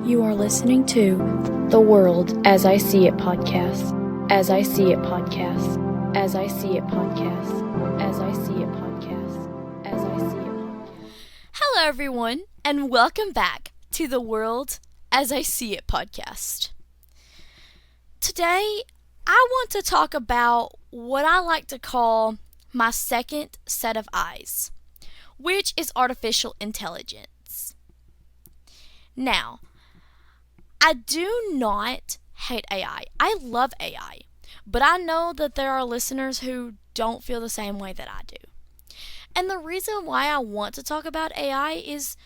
You are listening to The World as I See It podcast. As I See It podcast. As I See It podcast. As I See It podcast. As I See It podcast. Hello, everyone, and welcome back to The World as I See It podcast. Today, I want to talk about what I like to call my second set of eyes, which is artificial intelligence. Now, I do not hate AI. I love AI, but I know that there are listeners who don't feel the same way that I do. And the reason why I want to talk about AI is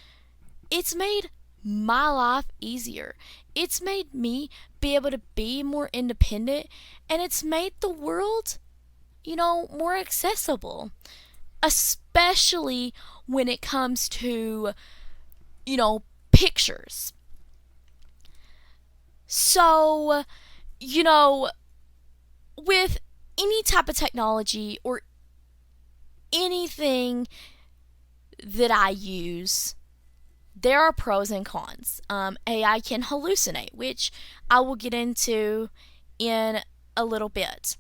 it's made my life easier. It's made me be able to be more independent, and it's made the world, more accessible, especially when it comes to, pictures. So, with any type of technology or anything that I use, there are pros and cons. AI can hallucinate, which I will get into in a little bit.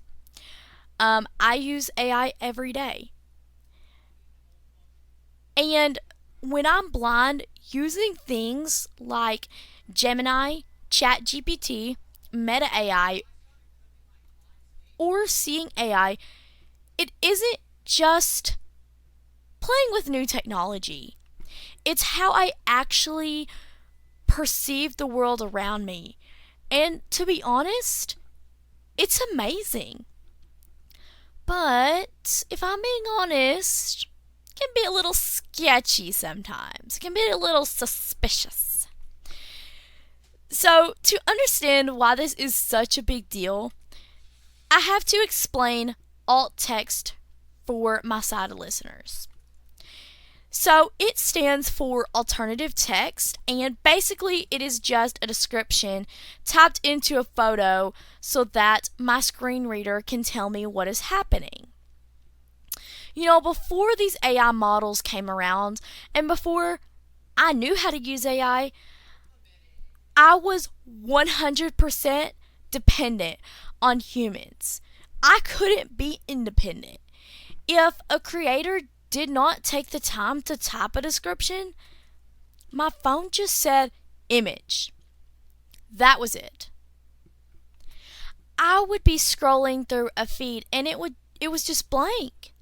I use AI every day. And when I'm blind, using things like Gemini, ChatGPT, Meta AI, or seeing AI, it isn't just playing with new technology. It's how I actually perceive the world around me. And to be honest, it's amazing. But if I'm being honest, it can be a little sketchy sometimes. It can be a little suspicious. So, to understand why this is such a big deal, I have to explain alt text for my side listeners. So, it stands for alternative text, and basically it is just a description typed into a photo so that my screen reader can tell me what is happening. Before these AI models came around, and before I knew how to use AI, I was 100% dependent on humans. I couldn't be independent. If a creator did not take the time to type a description, my phone just said image. That was it. I would be scrolling through a feed and it was just blank.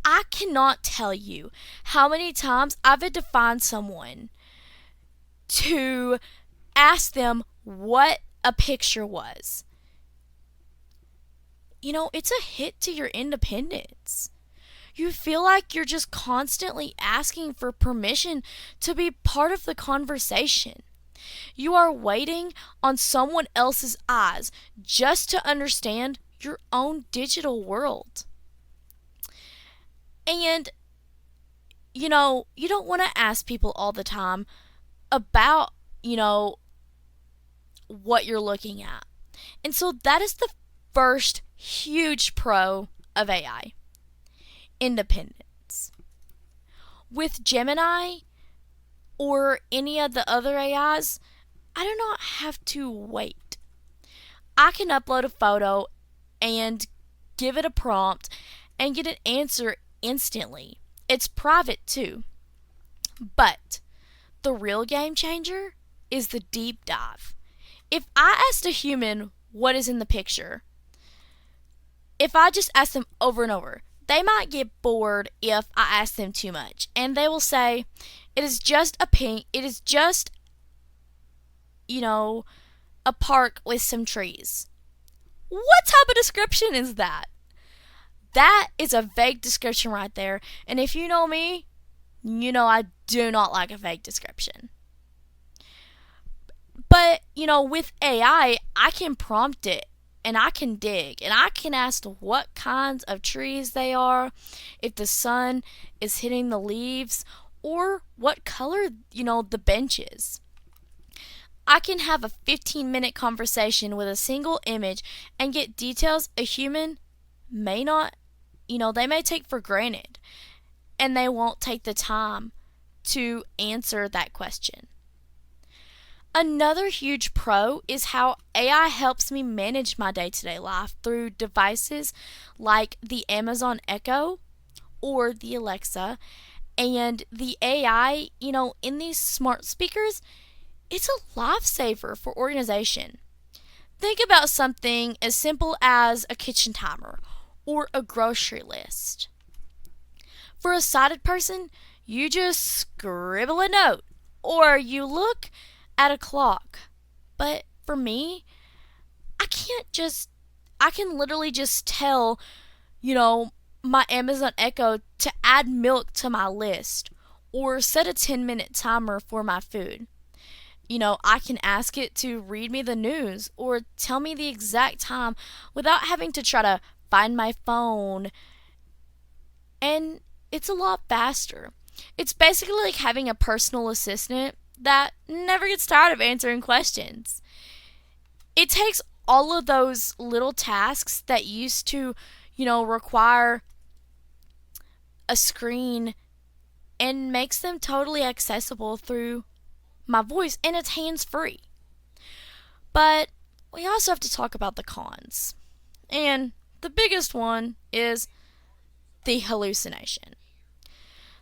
I cannot tell you how many times I've had to find someone to ask them what a picture was. It's a hit to your independence. You feel like you're just constantly asking for permission to be part of the conversation. You are waiting on someone else's eyes just to understand your own digital world. And, you don't want to ask people all the time about, what you're looking at. And so that is the first huge pro of AI. Independence. With Gemini or any of the other AIs, I do not have to wait. I can upload a photo and give it a prompt and get an answer instantly. It's private too. But the real game changer is the deep dive. If I asked a human what is in the picture, if I just ask them over and over, they might get bored if I ask them too much. And they will say, it is just a park with some trees. What type of description is that? That is a vague description right there. And if you know me, I do not like a vague description. But, with AI, I can prompt it and I can dig and I can ask what kinds of trees they are, if the sun is hitting the leaves, or what color, the bench is. I can have a 15-minute conversation with a single image and get details a human may not, they may take for granted, and they won't take the time to answer that question. Another huge pro is how AI helps me manage my day-to-day life through devices like the Amazon Echo or the Alexa, and the AI, in these smart speakers. It's a lifesaver for organization. Think about something as simple as a kitchen timer or a grocery list. For a sighted person, you just scribble a note or you look at a clock. But for me, I can literally just tell, my Amazon Echo to add milk to my list or set a 10-minute timer for my food. I can ask it to read me the news or tell me the exact time without having to try to find my phone. And it's a lot faster. It's basically like having a personal assistant that never gets tired of answering questions. It takes all of those little tasks that used to, require a screen and makes them totally accessible through my voice, and it's hands-free. But we also have to talk about the cons. And the biggest one is the hallucination.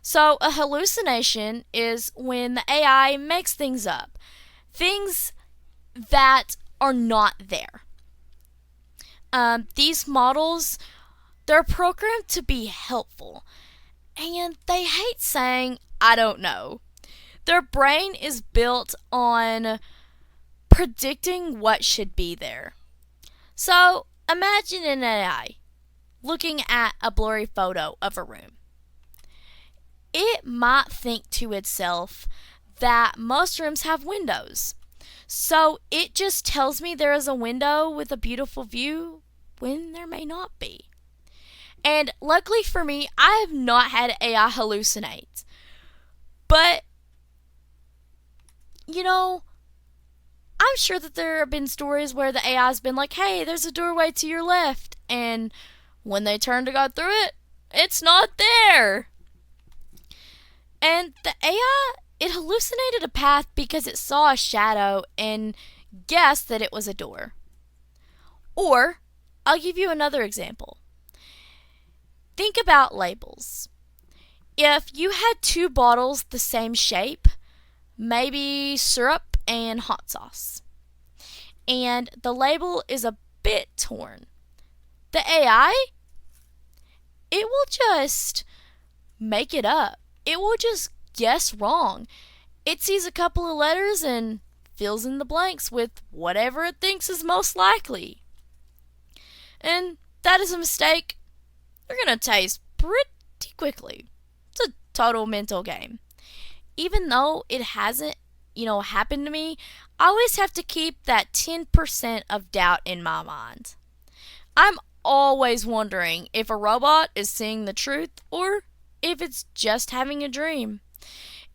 So a hallucination is when the AI makes things up, things that are not there. These models, they're programmed to be helpful, and they hate saying, I don't know. Their brain is built on predicting what should be there. So imagine an AI looking at a blurry photo of a room. It might think to itself that most rooms have windows. So it just tells me there is a window with a beautiful view when there may not be. And luckily for me, I have not had AI hallucinate. But, I'm sure that there have been stories where the AI has been like, hey, there's a doorway to your left. And when they turn to go through it, it's not there. And the AI, it hallucinated a path because it saw a shadow and guessed that it was a door. Or, I'll give you another example. Think about labels. If you had two bottles the same shape, maybe syrup and hot sauce, and the label is a bit torn, the AI, it will just make it up. It will just guess wrong. It sees a couple of letters and fills in the blanks with whatever it thinks is most likely. And that is a mistake you're going to taste pretty quickly. It's a total mental game. Even though it hasn't, happened to me, I always have to keep that 10% of doubt in my mind. I'm always wondering if a robot is seeing the truth or if it's just having a dream.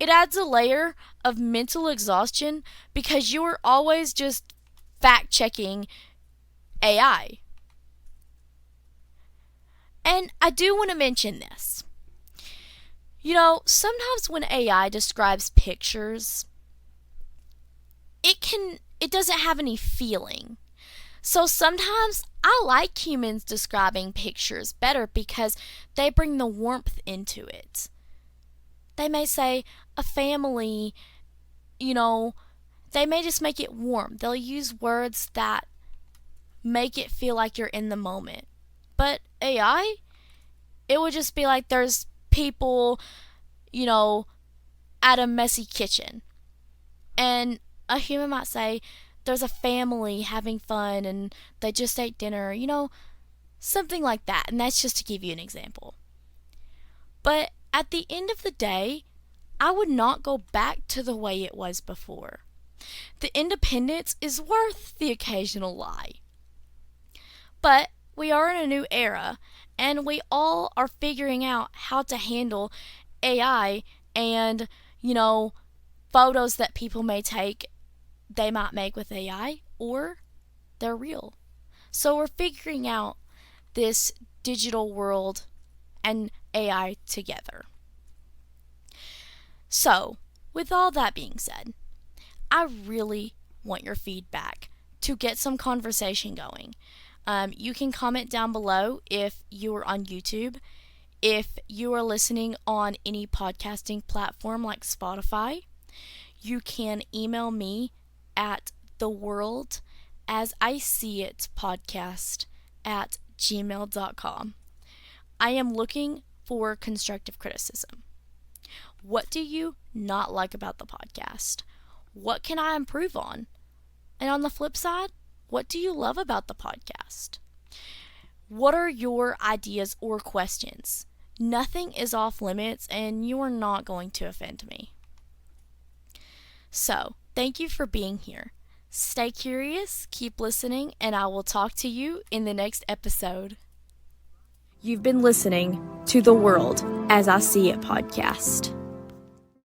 It adds a layer of mental exhaustion because you are always just fact-checking AI. And I do want to mention this. Sometimes when AI describes pictures, it doesn't have any feeling. So sometimes I like humans describing pictures better because they bring the warmth into it. They may say a family, they may just make it warm. They'll use words that make it feel like you're in the moment. But AI, it would just be like there's people, at a messy kitchen. And a human might say there's a family having fun and they just ate dinner, something like that. And that's just to give you an example. But at the end of the day, I would not go back to the way it was before. The independence is worth the occasional lie. But we are in a new era, and we all are figuring out how to handle AI and, photos that people may take, they might make with AI, or they're real. So we're figuring out this digital world and AI together. So, with all that being said, I really want your feedback to get some conversation going. You can comment down below if you are on YouTube. If you are listening on any podcasting platform like Spotify, you can email me at theworldasiseeitpodcast@gmail.com. I am looking for constructive criticism. What do you not like about the podcast? What can I improve on? And on the flip side, what do you love about the podcast? What are your ideas or questions? Nothing is off limits, and you are not going to offend me. So, thank you for being here. Stay curious, keep listening, and I will talk to you in the next episode. You've been listening to the World as I See It podcast.